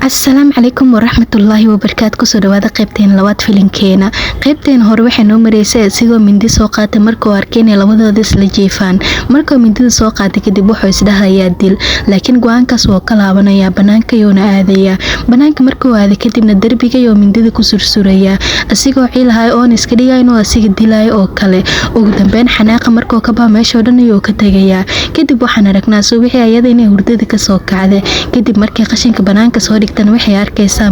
السلام عليكم ورحمة الله وبركاته. kusoo dhawaada qaybteen labaad filinkeena. qaybteen hore waxay noo mareysay asigoo mindi soo qaatay markuu arkeen labadooda isla jeefaan. markuu mindida soo qaatay kadib wuxuu isdhahayaa dil, laakiin go'aankaas wuu ka laabanaya banaanka yoona aadaya. banaanka markuu aaday kadibna darbiga iyo mindida ku sursuraya asigoo ciilahay oo iska dhigay inuu asiga dilay oo kale. ugu dambeyn xanaaqa markuu ka baa meesha oo dhan ayuu ka tagayaa. kadib waxaan aragnaa subaxii ayada inay hurdada ka soo kacday. kadib markii qashinka banaanka soo tan waxay arkaysaa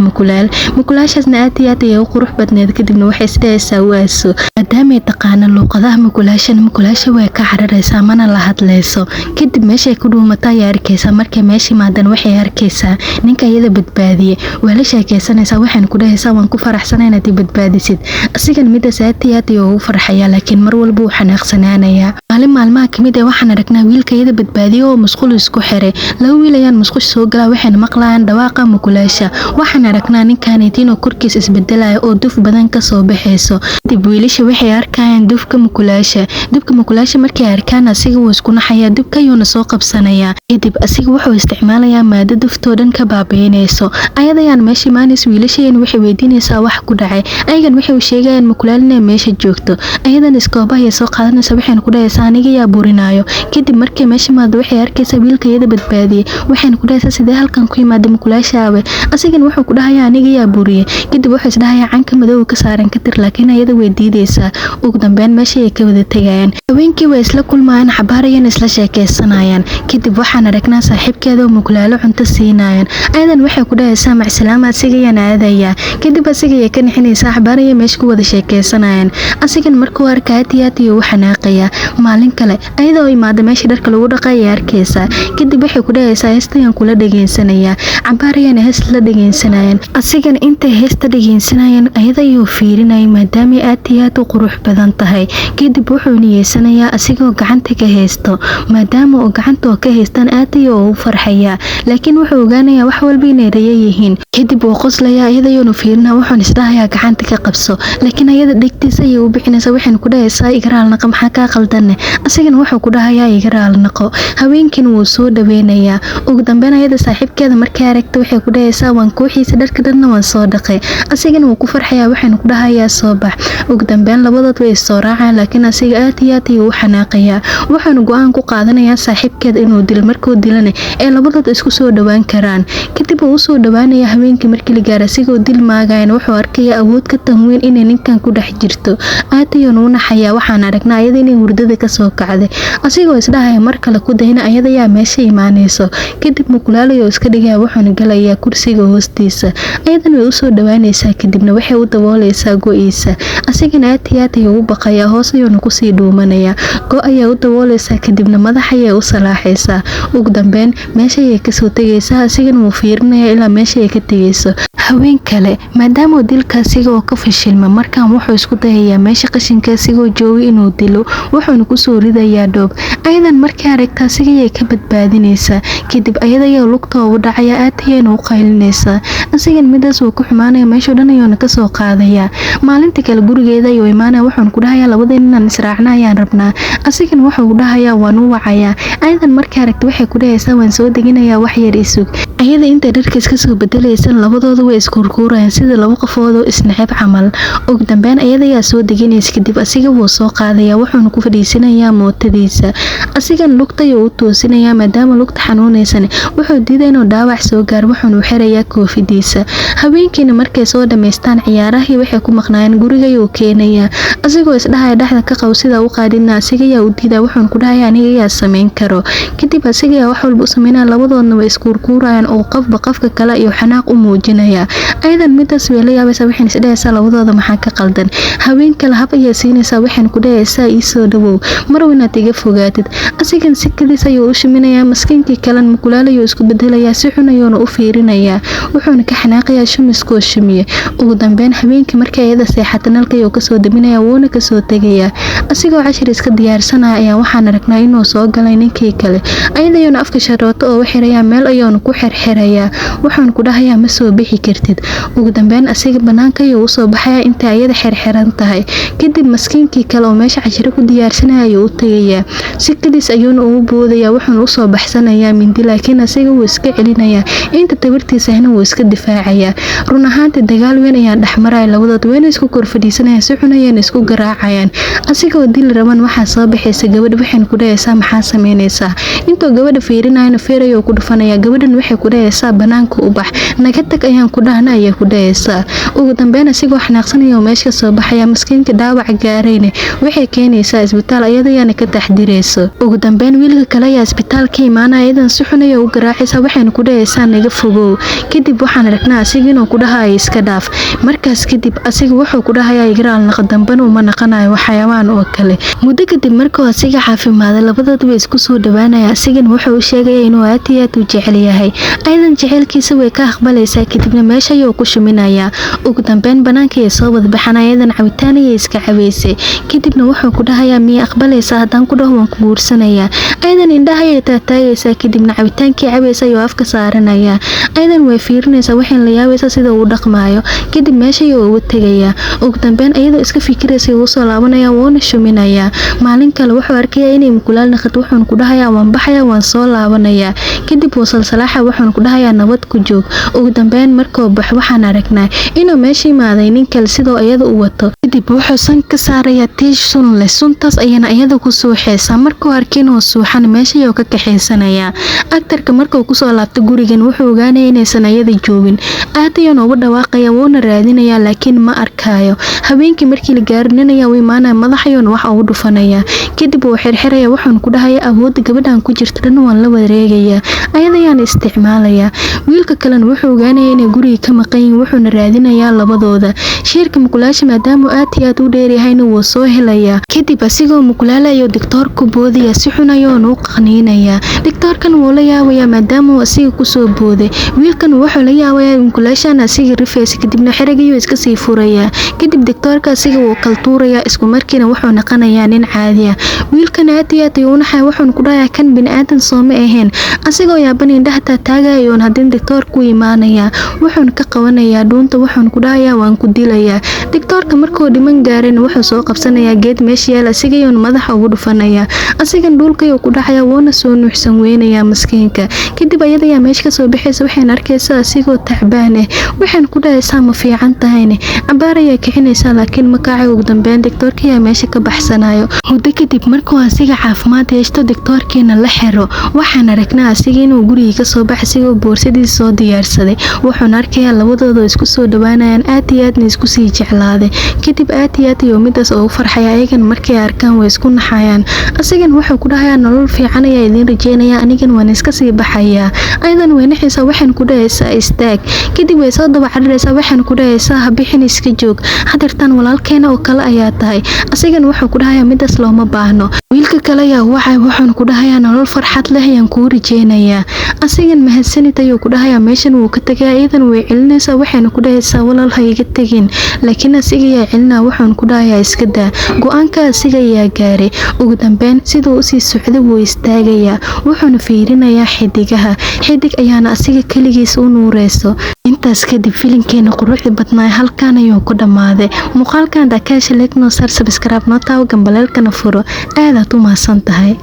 mukulaashaasna aad iyo aad u qurux badneed. kadibna waxay isdhahaysaa waaso maadaama ay taqaana luuqadaha mukulaasha way ka cararaysaa mana la hadlayso. kadib meeshay ku dhuumataa ay arkaysaa. markay meesha maadan waxay arkaysaa ninka iyada badbaadiyay. waa la sheekaysanaysaa waxaan ku dhahaysaa waan ku faraxsanahay inaad i badbaadisid. asigan midaas aad iyo aad ugu farxaya laakiin mar walba uu xanaaqsanaanayaa. maalin maalmaha kamid ah waxaan aragnaa wiilka iyada badbaadiyay oo musqul isku xiray. laba wiil ayaan musqush soo galaa waxayna maqlayaan dhawaaqa mukulaasha. waxaan aragnaa ninkaaniitiinoo korkiis isbedelaya oo duf badan kasoo baxayso. kadib wiilasha waxay arkayaan dufka mukulaasha markay arkaan asiga wuu isku naxayaa dubka ayuuna soo qabsanayaa. kadib asiga wuxuu isticmaalayaa maado duftoo dhan ka baabiinayso. ayadayaan meesha imaanaysa wiilashayana waxay weydiinaysaa wax ku dhacay. ayagan waxay u sheegayaan mukulaal inay meesha joogto. ayadan iskooba ayay soo qaadanaysa waxayna ku dhahaysaa aniga yaa burinaayo. kadib markay meesha maado waxay arkaysaa wiilka iyada badbaadiyay. waxayna ku dhahaysaa sidee halkan ku yimaada mukulaashaawe. asigan wuxuu ku dhahayaa aniga yaa buriyay. kadib wuxuu isdhahayaa canka madow ka saaran ka tir laakiin ayada way diidaysaa. ugu dambeyn meesha ay ka wada tagayaan. haweenkii way isla kulmayaan xabaarayaan isla sheekaysanayaan. kadib waxaan aragnaa saaxiibkeeda oo mukulaalo cunto siinayaan. ayadan waxay ku dhahaysaa macsalaama asiga ayaan aadayaa. kadib asiga ayay ka nixinaysaa xabaaraya meesha ku wada sheekaysanayaan. asigan markuu arka aad iyo aad ayuu u xanaaqayaa. maalin kale ayada oo imaada meesha dharka lagu dhaqay ay arkaysaa. kadib waxay ku dhahaysaa heestayaan kula dhageysanayaa. cabaarayaan hees la dhageysanayaan. asigan intay heesta dhageysanayaan ayada ayuu fiirinayay maadaama aad iyo aad u qurux badan tahay. kadib wuxuu niyeysanayaa asigoo gacanta ka haysto. maadaama uu gacanta ka haystaan aad ayuu u farxayaa laakiin wuxuu ogaanayaa wax walba inay raya yihiin. kadib wuu qoslayaa ayada ayuuna fiirinaa wuxuuna isdhahayaa gacanta ka qabso laakiin ayada dhegtiisa ayay u bixinaysaa. waxayna ku dhahaysaa igaraal naqa maxaa kaa qaldanne. asigana wuxuu ku dhahayaa igaraal naqo. haweenkiina wuu soo dhaweynayaa. ugu dambeyn ayada saaxiibkeeda markay aragta waxay ku dhahaysaa waan kooxiisa dharka dhanna waan soo dhaqay. asigana wuu ku farxayaa waxayna ku dhahayaa soo bax. ugu dambeyn labadood way soo raacaan laakiin asiga aad iyo aad ayuu u xanaaqayaa. wuxuuna go'aan ku qaadanayaa saaxiibkeeda inuu dilo. markuu dilana ee labadood isku soo dhawaan karaan. kadib uu usoo dhawaanaya haweenkii markii la gaaro asigoo dil maagayana wuxuu arkayaa awood ka tanweyn inay ninkan ku dhex jirto. aad ayuuna u naxayaa. waxaan aragnaa ayada inay hurdada kasoo kacday. asigoo isdhahaya mar kale ku dayna ayada yaa meesha imaanayso. kadib mukulaalayo iska dhigaya wuxuuna galayaa kursiga hoostiisa. ayadan way usoo dhawaanaysaa kadibna waxay u daboolaysaa go'iisa. asigana aad iyo aad ayuu u baqayaa hoos ayuuna kusii dhuumanayaa. go' ayay u daboolaysaa kadibna madax ayay u salaaxaysaa. ugu dambeyn meesha ayay kasoo tegaysaa. asigana wuu fiirinaya ilaa meesha ay ka tegayso. haween kale maadaama uu dilka asiga oo ka fashilma markaan wuxuu isku dayayaa meesha qashinka asigoo joogay inuu dilo. wuxuuna kusoo ridayaa dhoob. ayadan markay aragta asiga ayay ka badbaadinaysaa. kadib ayada ayaa lugta ugu dhacaya aad ayayna u qaylinaysaa. asigan midaas wuu ku xumaanaya meesha dhan ayuuna kasoo qaadayaa. maalinta kale gurigeeda ayuu imaanaya wuxuuna ku dhahayaa labadeen inaan israacna ayaan rabnaa. asigan wuxuu dhahayaa waan u wacayaa. ayadan markay aragta waxay ku dhahaysaa waan soo deginayaa wax yar isug. ayada intay dharka iska soo bedelaysan labadooda way iskurkuurayaan sida laba qofood oo isnacab camal. ugu dambeyn ayada ayaa soo deginaysa kadib asiga wuu soo qaadayaa wuxuuna ku fadhiisanayaa mootadiisa. asigan lugta ayuu u toosinayaa maadaama lugta xanuunaysan wuxuu diiday inuu dhaawac soo gaaro wuxuuna u xirayaa koofidiisa. haweenkiina markay soo dhamaystaan ciyaarahii waxay ku maqnaayeen guriga ayuu keenayaa. asigoo isdhahaya dhexda ka qaw sida u qaadina asiga ayaa u diidaa wuxuuna ku dhahayaa aniga ayaa samayn karo. kadib asiga ayaa wax walba u sameynaya labadoodna way iskurkuurayaan oo qofba qofka kale iyo xanaaq u muujinaya. ayadan midaas way la yaabaysaa waxayna isdhahaysaa labadooda maxaa ka qaldan. haween kale hab ayay siinaysaa waxayna ku dhahaysaa ii soo dhawow mar wanaad iga fogaatid. asigan si kadis ayuu u shiminayaa. maskiinkii kalen mukulaal ayuu isku bedelayaa si xun ayuuna u fiirinayaa. wuxuuna ka xanaaqayaa shumiskoo shumiye. ugu dambeyn haweenkii markay ayada seexata nalka ayuu kasoo daminaya wuuna kasoo tegayaa. asigoo cashir iska diyaarsanaya ayaa waxaan aragnaa inuu soo galay ninkii kale. ayada ayuuna afka sharooto oo xirayaa meel ayuuna ku xirxirayaa. wuxuuna ku dhahayaa ma soo bixi kartid. ugu dambeyn asiga banaanka ayuu usoo baxayaa intay ayada xirxiran tahay. kadib maskiinkii kale oo meesha cashiro ku diyaarsanaya ayuu u tegayaa. si kadis ayuuna ugu boodaya wuxuuna usoo baxsanayaa mindi laakiin asiga wuu iska celinayaa inta tabartiisa ahna wuu wuu iska difaacayaa. Run ahaantii dagaal weyn ayaa dhexmaray labadood, wayna isku kor fadhiisanayaan, si xun ayayna isku garaacayaan. asigoo dil raban waxaa soo baxaysa gabadh, waxayna ku dhahaysaa maxaa sameynaysaa. Intoo gabadha fiirinayna feerayo ku dhufanaya, gabadhan waxay ku dhahaysaa banaanka u bax, naga tag ayaan ku dhahna ayay ku dhahaysaa. ugu dambeyn asigoo xanaaqsanaya meesha ka soo baxaya, maskiinka dhaawac gaarayna waxay keenaysaa isbitaal ayadana ka taxdirayso. ugu dambeyn wiilka kale ayaa isbitaalka imaanaya, iyadan si xun ayay u garaacaysaa, waxayna ku dhahaysaa naga fogow. kadib waxaan aragnaa asiga inuu ku dhahayo iska dhaaf. markaas kadib asiga wuxuu ku dhahayaa igraal naqa dambana uma naqanayo xayawaan oo kale. muddo kadib markuu asiga caafimaaday, labadood way isku soo dhawaanaya. asigana wuxuu u sheegaya inuu aad iyo aad u jecel yahay, aydan jecelkiisa way ka aqbalaysaa. kadibna meesha ayuu ku shuminayaa. ugu dambeyn banaanka ay soo wada baxaan, ayadan cabitaan ayay iska cabaysay. kadibna wuxuu ku dhahayaa miya aqbalaysaa haddaan ku dhaho waan ku guursanayaa. ayadan indhaha ayay taataagaysaa, kadibna cabitaankii cabaysa ayuu afka saaranayaa. ayadan way fiirinaysaa, waxayna la yaabaysaa sida uu dhaqmaayo. kadib meesha ayuu uga tegayaa. ugu dambeyn iyadoo iska fikiraysa uu soo laabanaya, wuuna shuminayaa. maalin kale wuxuu arkayaa inay mukulaal naqad, wuxuuna ku dhahayaa waan baxayaa, waan soo laabanayaa. kadib wuu salsalaaxa, wuxuuna ku dhahayaa nabad ku joog. ugu dambeyn markuu baxo waxaan aragnaa inuu meesha imaaday nin kale sidoo iyada u wato. kadib wuxuu san ka saarayaa tiish sun leh, suntaas ayana iyada ku suuxaysaa. markuu arkay inuu suuxan meesha ayuu ka kaxaysanayaa. agtarka markuu kusoo laabto gurigan wuxuu ogaanaya inaysan iyada joogin. aad ayuu ugu dhawaaqaya, wuuna raadinayaa laakiin ma arkaayo. habeenkii markii la gaarinaya uu imaanaya, madax ayuuna wax ugu dhufanaya. kadib wuu xirxiraya, wuxuuna ku dhahayaa awoodda gabadhan ku jirta dhan waan la wareegayaa, ayada ayaana isticmaalayaa. wiilka kalena wuxuu ogaanaya inay guriga ka maqan yihiin, wuxuuna raadinayaa labadooda. sheerka mukulaasha maadaama aad iyo aad u dheeryahayna wuu soo helayaa. kadib asigoo mukulaalayo digtoorku boodaya, si xun ayuuna u qaniinayaa. digtoorkan wuu la yaabayaa maadaama uu asiga kusoo booday. wiilkan wuxuu la yaabayaa mukulaashan asiga rifaysa, kadibna xerigayuu iska sii furayaa. kadib digtoorka asiga wuu kaltuurayaa, isku markiina wuxuu naqanayaa nin caadi ah. wiilkan aad iyo aad ayuu u naxaya, wuxuuna ku dhahayaa kan bini'aadan sooma ahayn. asigoo yaaban indhaha taataagayoon haddana digtoorku imaanayaa, wuxuuna ka qabanayaa dhuunta, wuxuuna ku dhahayaa waan ku dilayaa. digtoorka markuu dhiman gaarayna wuxuu soo qabsanayaa geed meesha yaal, asigayuuna madaxa ugu dhufanayaa. asigan dhulkayuu ku dhacayaa, wuuna soo nuuxsan weynayaa maskiinka. kadib ayada ayaa meesha kasoo baxaysa, waxayna arkaysaa asigoo tacbaan ah. waxayna ku dhahaysaa ma fiican tahayne. cabaar ayaa kicinaysaa laakiin ma kacay. ugu dambeyn digtoorka ayaa meesha ka baxsanayo. muddo kadib markuu asiga caafimaad yeeshto, digtoorkiina la xiro, waxaan aragnaa asiga inuu guriga kasoo baxay asigoo boorsadiisa soo diyaarsaday. wuxuuna arkayaa labadooda isku soo dhawaanayaan, aad iyo aadna isku sii jeclaaday. kadib aad iyo aad ayuu midaas ugu farxaya, ayagan markay arkaan way isku naxayaan. asigan wuxuu ku dhahayaa nolol fiican ayaa idiin rajeynaya, anigan waan iska sii baxayaa. ayadan way naxaysaa, waxayna ku dhahaysaa istaag. kadib way soo daba cariraysaa, waxayna ku dhahaysaa ha bixin, iska joog, hadeertaan walaalkeena oo kale ayaa tahay. asigan wuxuu ku dhahayaa midaas looma baahno. wiilka kale ayaa wacay, wuxuuna ku dhahayaa nolol farxad leh ayaan kuu rajeynayaa. asigan mahadsanid ayuu ku dhahayaa, meeshan wuu ka tagayaa. iyadan way celinaysaa, waxayna ku dhahaysaa walaal ha iga tegin. laakiin asiga ayaa celinaa, wuxuuna ku dhahayaa iska daa, go-aanka asiga ayaa gaaray. ugu dambeyn siduu usii socday wuu istaagayaa, wuxuuna fiirinayaa xidigaha. xidig ayaana asiga keligiis u nuureyso. intaas kadib filinkeena quruxda badnaa halkaan ayuu ku dhammaaday. muuqaalkan dhakaasha leeg noo saar, subscribe noo taawo, gambaleelkana furo. aadaad u mahadsan tahay.